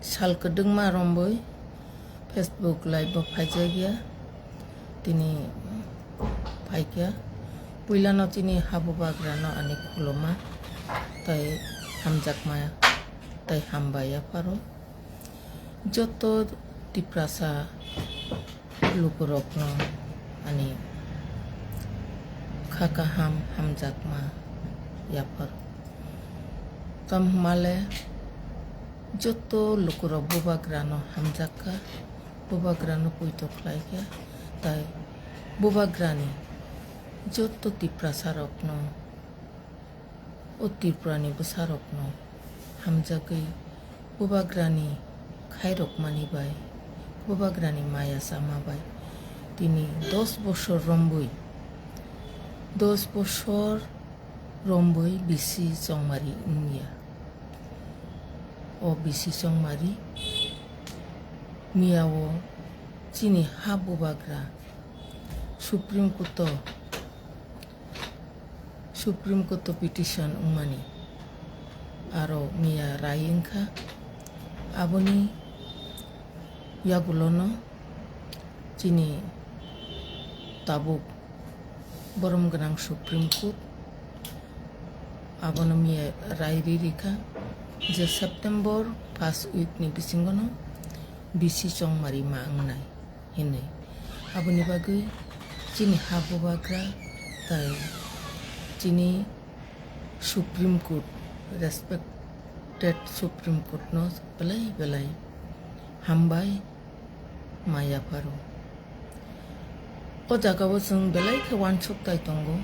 salkedeng ma romboy Facebook live phaijai gya tini phaikya puilano tini habubagrano ani khuloma tai hamjakmaya tai hambaya paro joto tiprasa lukurokno ani khaka hamjakma yapar tam male joto lukurok bubagrano hamjaka bubagrano puito khlaikya tai bubagrani joto tiprasarokno o tiprani busarokno hamjakai bubagrani khairokmani bai bubagrani maya sama bai tini 10 বছর রম্বই 10 বছর রম্বই BC চংমারি মিয়া ও BC চংমারি Miao চিনি হা বুবাগ্রা supreme court petition উমানি আরো মিয়া রাইংখা আবনি yagulono chini tabuk borom ganang Supreme Court abono miye rairi rika je September first week ni bisingono bisi chongmari ma angnai hine aboni bagui chini habu bagra tai chini Supreme Court respected Supreme Court no belai hambai maya paro o jagao jeng belai ke wansuk tai tongo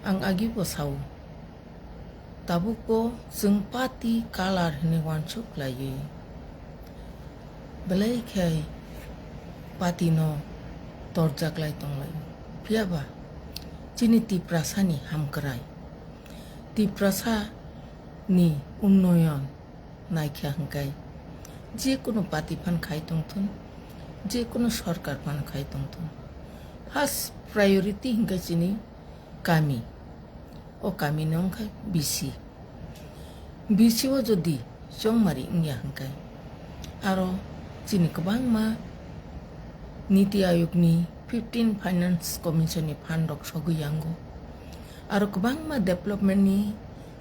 ang agi bo sau tabuko jeng pati kalar hine wansuk lai belai ke pati no torjak lai tonglai piaba chini tiprasa ni hamkrai tiprasa ni unnoyon naikha hangkai যে কোনো পাতি পান খাই তংথন যে কোনো সরকার পান খাই তংথন first priority হিংকা চিনি কামি ও কামি নংখাই বিসিও যদি চংমারি ইংয়া হাংকাই আরো চিনি গোबां मा নীতি আয়োগনি 15 ফাইনান্স কমিশনनि ফান্ডক সগৈयांगो आरो गोबां मा डेभलपमेन्टनि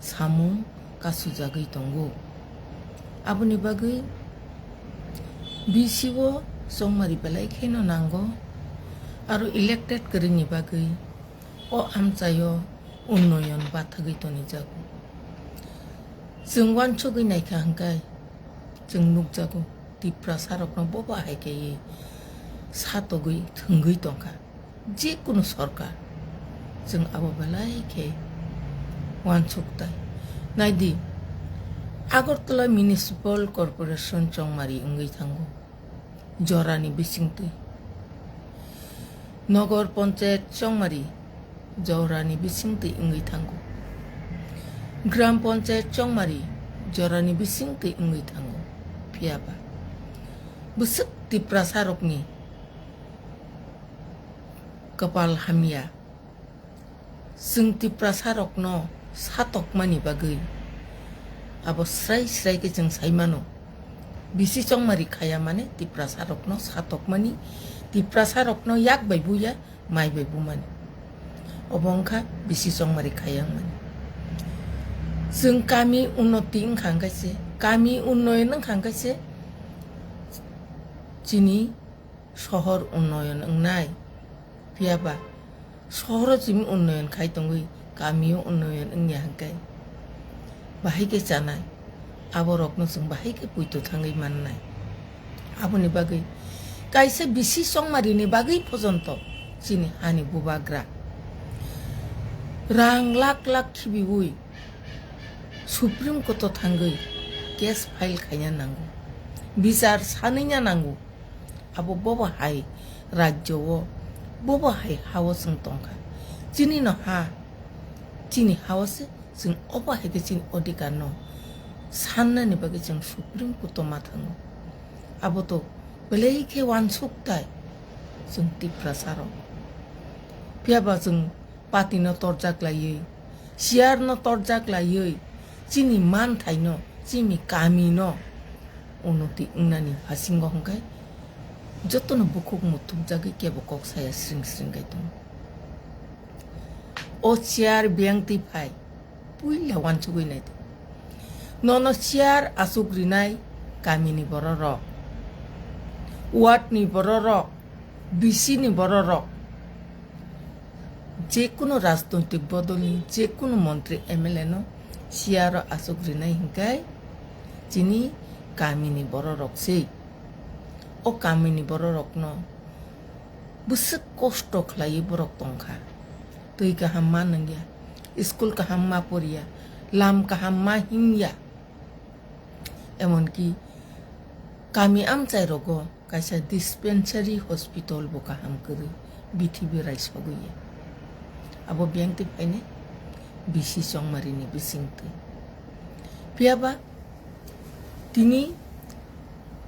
सामुं कासुजागै दंगो आबुनि बागै बिसिओ चंमारी बेलाय खेनो नांगौ आरो इलेक्टेड करिनि बागै ओ आमचायो उन्नयन बाथागै तनि जागो जों वानसगै नायखा हांकाय जों नुकजागो तिप्रासारकनो बबा हायके सातगै थंगै दंखा जिकुनु सरकार जों आबो बेलाय खे वानसगताय नायदि Agartala Municipal Corporation Chongmari Ungai Thango Jorani Bisingti Nogor Panchayat Chongmari Jorani Bisingti Ungai Thango Gram Panchayat Chongmari Jorani Bisingti Ungai Thango Piaba Busuk Tiprasarokni Kapal Hamia Sung Tiprasarokno Satokmani Bagai abo srai ke jeng saimano bisi chongmari khaya mane tiprasarokno satokmani tiprasarokno yak baibuya mai baibu mane obongkha bisi chongmari khaya mane jeng kami unnoti khangkaise kami unnoyon khangkaise chini শহর উন্নয়ন নাই পিয়াবা শহর Jimmy উন্নয়ন খাই তঙ্গই গামিও উন্নয়ন ইংয়া হাঙ্কাই बाहायके जानाय आबरकनो जों बाहायके पुइतो थाङै माननाय आबनि बागै कायसे बिसि चंमारिनि बागै पर्यन्त जिनि हानि बुबाग्रा रां लाख लाख थिबिउइ सुप्रिम कोर्ट थाङै केस फाइल खायना नांगौ बिचार सानैना नांगौ आबो बबाहाय राज्यआव बबाहाय हावो जों दंखा जिनि न हा जिनि हावसे जों अबाहायके जों अधिकार न साननायनि बागै जों सुप्रिम कोर्ट मा थाङो आबोथ' बेलेखे वानसुकताय जों तिप्रासाराव पियाबा जों पार्टी न तरजाक लायै सियार न तरजाक लायै जोंनि मान थाइनो চিমি কামি ন উন্নতি উন্নানি হাসিঙ্গ হংকাই যতন বুকুক মুতুক জাগি কেবো কক সায়া স্রিং স্রিং গাইতং ও চেয়ার বিয়াংতি ফাই পুইলা ওয়ানচুগুই নাই নন চেয়ার আসুগ্রি নাই কামিনি বড় রক ওয়ার্ডনি বড় রক বিসিনি বড় রক যে কোনো রাজনৈতিক বদলি যে কোনো মন্ত্রী এমএলএ ন চেয়ার আসুগ্রি নাই হিংকাই যিনি কামিনি বড় রক সেই ও কামিনি বড় রক ন বুসে কষ্ট খালাই বরক তংখা তুই কাহাম মা নঙ্গিয়া স্কুল কাহাম মা পড়িয়া লাম কাহাম মা হিংয়া এমনকি কামি আমচাই রগ কাইসা ডিসপেন্সারি হসপিটাল বো কাহাম করি বিথিবি রাইস হগইয়া আবো বিয়াংতি ফাইনে বিসি সংমারিনি বিসিংতি পিয়াবা তিনি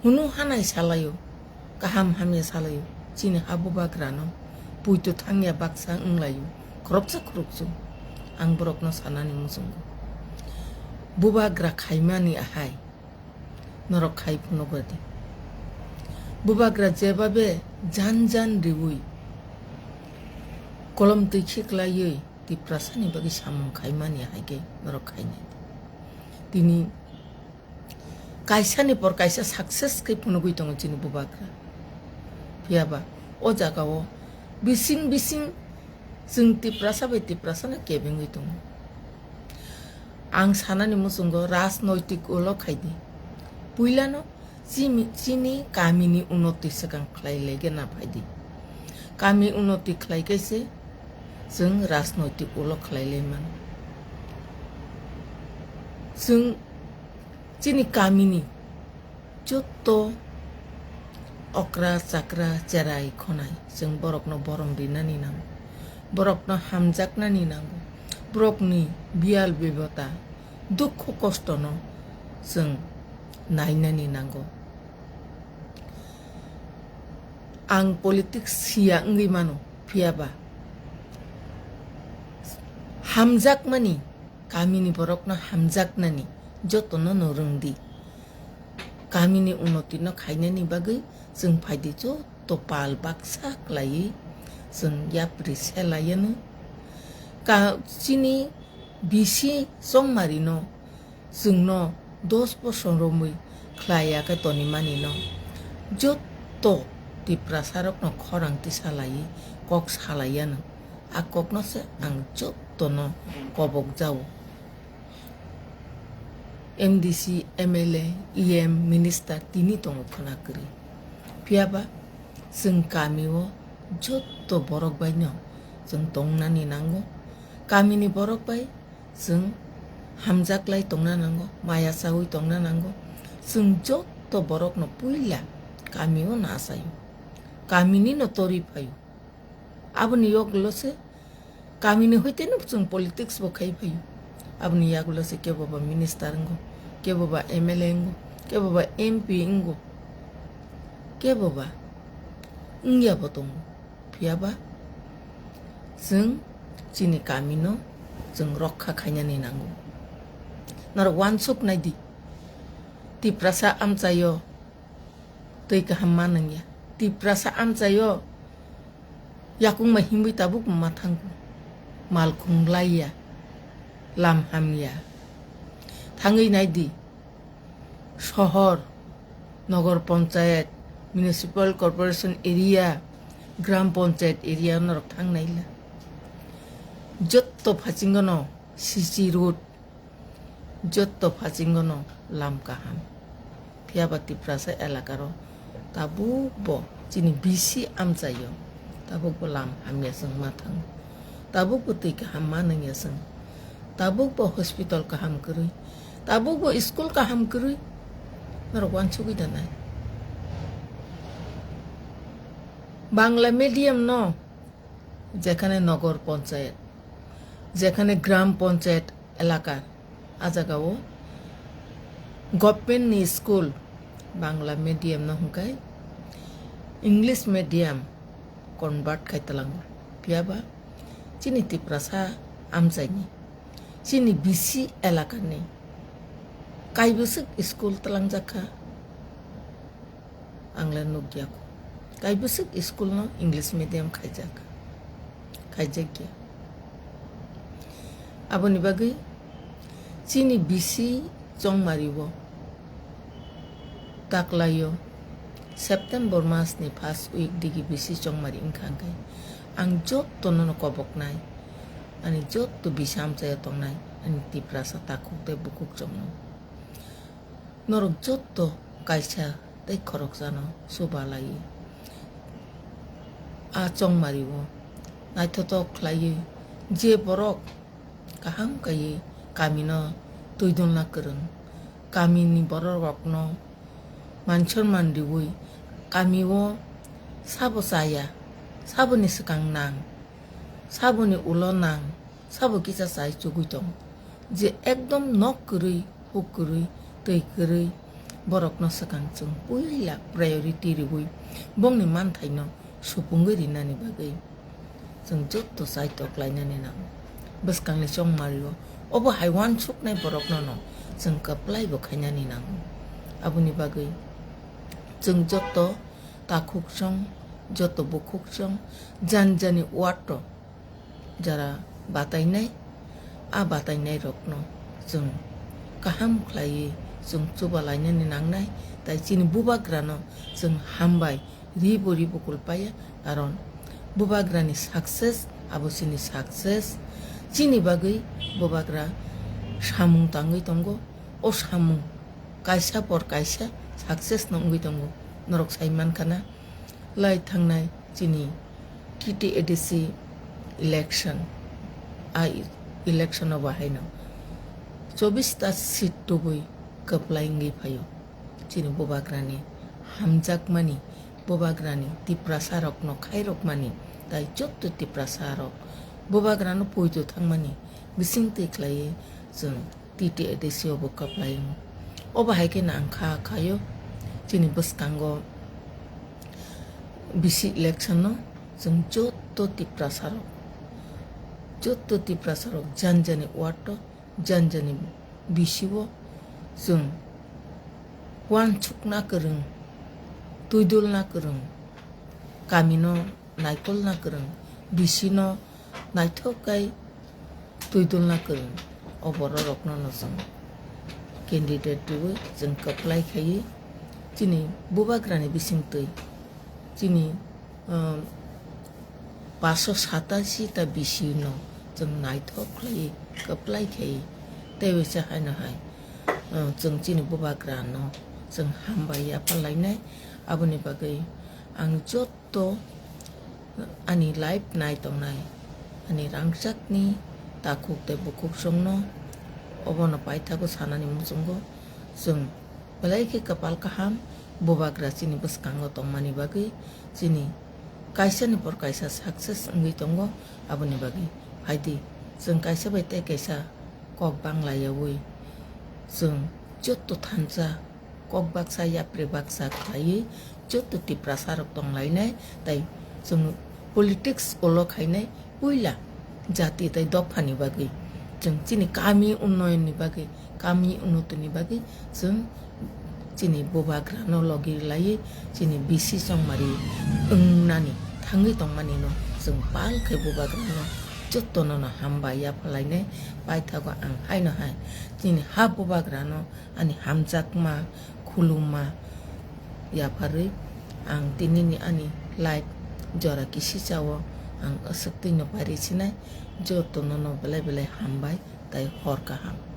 হুনু হানাই সালাयो কাহাম হামিয়া সালাयो চিনি হাবো বাগ্রানো পুইতো থাংয়া বাক্সা 응लायो খরবসা খরবসু আং বরকনো সানানি মুসুঙ্গো বুবাগ্রা খাইমানি আহাই নরক খাই ফুনগদি বুবাগ্রা যেভাবে জান জান রিউই কলম তুই খিকলাইয়ে তি প্রাসানি বাকি সামং খাইমানি আহাইগে নরক খাইনাই তিনি কাইসানি পর কাইসা সাকসেস কে ফুনগুই দङ চিনি বুবাग्रा पियाबा ओ जागाओ बिसिं बिसिं जों तिप्रासा बै तिप्रासाना केबेङै दङ आं सानानि मुसुंगो राजनैतिक उल खायदि पुइलानो चिनि कामिनि उन्नति सगां ख्लायलायगे ना फायदि कामि उन्नति ख्लायगैसे जों राजनैतिक उल ख्लायलायमान जों चिनि कामिनि जत्तो अक्रा चाक्रा जेराय खनाय जों बरकनो बरम दिनानि नांगौ बरकनो हामजाकनानि नांगौ बरकनि बियाल बेबता दुख कष्टनो जों नायनानि नांगौ आं पलिटिक्स सिया ओंगै मानो पियाबा हामजाकमानि गामिनि बरकनो हामजाकनानि जतनो नरोंदि गामिनि उन्नति न खायनानि बागै जों फायदि जत पाल बाक्सा लायो जों याप्रि सेलायनो चिनि बिसि संमारि न जोंनो 10 बोसोर रमै ख्लायाखै तनि मानि न जत तिप्रासारक न खरांति सालायो कक सालायानो आककनोसो आं जतनो कबक जाव एमडीसी एमएलए इएम मिनिस्टार तिनि दङ खोनाकरि पियाबा जों गामियाव जत बरक बायनो जों दंनानि नांगौ गामिनि बरक बाय जों हामजाकलाय दंना नांगौ माया सावै दंना नांगौ जों जत बरक न पुइला गामियाव नासायो गामिनि न तरि फायो आबनि यगलसे गामिनि होइतेनो जों पलिटिक्स बखाय फायो abni yagulo se ke baba minister ngo ke baba MLA ngo ke baba MP ngo ke baba ngya botong piaba जों चिनि गामिनो जों रक्षा खायनानि नांगौ नर वानसुक नायदि तिप्रासा आमचायो तै गाहाम मा नंया तिप्रासा आमचायो याकुं महिमबै ताबुक माथांगु मालखुंलाया लाम हामिया थाङै नायदि शहर नगर पंचायत म्युनिसिपल कॉर्पोरेशन एरिया ग्राम पंचायत एरिया नरक थांनायला जत्तो फाचिंगनो सीसी रोड जत्तो फाचिंगनो लाम काहाम फियाबाति प्रासा एलाकारो ताबुबो चिनि बिसि आमजायो ताबुबो लाम हामिया जों माथां ताबुबो तै गाहाम मा नंया जों ताबुकबो हॉस्पिटल काहाम करै ताबुकबो स्कूल काहाम करै नर वानसुगै दानाय बांला मिडियाम न जेखाने नगर पंचायत जेखाने ग्राम पंचायत एलाका आजागाओ गभर्नमेंट नि स्कूल बांला मिडियाम न हुंकाय इंग्लिश मिडियाम कन्वर्ट खायतलांगो पियाबा चिनि तिप्रासा आमजायनि चिनि बिसि एलाकानि kaibusuk school telang jaka angla nugya ko kaibusuk school no English medium khaijaka khaijagya aboni bagai chini bisi chongmaribo taklayo September mas ni first week digi bisi chongmari ingkangkai ang jotto no kobok nai ani jotto bisam chaya tongnai ani tiprasa takuk te bukuk chongno norok jotto kaisa tei khorok jano subalai a chongmaribo naithotok khlai je borok kaham kai kamino tuidonla kereng kamini borok no manchor mandiwui kamiwo sabo saya sabo ni sekang nang sabo ni ulo nang sabo kisa sai chugui tong je ekdom nok kurui huk kurui tei kurui borok no sekang chung puila priority riwui bong ni man thai no supungui rinani bagai chung jotto sai tok lainani nang baskang ni chong mario obo haiwan chuk nai borok no chung kaplai bo khainani nang abuni bagai chung jotto takuk chong jotto bukuk chong janjani wato jara batai nai a batai nai rokno chung kaham khlai chung chubalai ni nang nai tai chini bubagrano chung hambai ribo kulpaya aron bubagrani success abo chini success chini bagai bubagra samung tangui tongo o samung kaisa por kaisa success nongui tongo norok saiman kana lai thangnai chini kiti edc election election of haino 24 ta seat tubui kaplaingi phayo chini bobagrani hamjak mani bobagrani tiprasarok no khairok mani tai jotto tiprasarok bobagrano poito thangmani bisingte khlai chung titi edc obo kaplaing oba haike na angkha khayo chini buskango bisi election no chung jotto tiprasarok janjani wato janjani bisiwo chung wan chukna kereng tuidul na kereng kamino naikol na kereng bisino naithokai tuidul na kereng obororok no chung candidate tu chung kaplai khai chini bubagrani bisingtei chini 587 ta bisino chung naithok khlai kaplai khai tewe cha haina hai chung chini bubagrano chung hambai apalai nai aboni bagai ang jotto ani life nai tongnai ani rangchakni takuk te bukuk songno obono paithago sanani musungo chung balai ke kapal kaham bobagra chini buskango tongmani bagai chini kaisa ni por kaisa success ngui tongo aboni bagai haidi chung kaisa baite kaisa kok bangla yawi chung jotto thansa kok baksa yapre baksa khai jotto tiprasarok tonglai nai tai chung politics olo khainai puila jati tai dopani bagai chung chini kami unnoyon ni bagai kami unnoti ni bagai chung chini bobagrano logi lai chini bisi songmari nani thangi tongmani no chung pal khai bobagrano jotto no hambaya phalai ne paithago ang haino hai chini ha bobagrano ani hamjakma khuluma ya phari ang tinini ani life jora kisi chawo ang asakti no pari chinai jotto no belai hambai tai hor kaham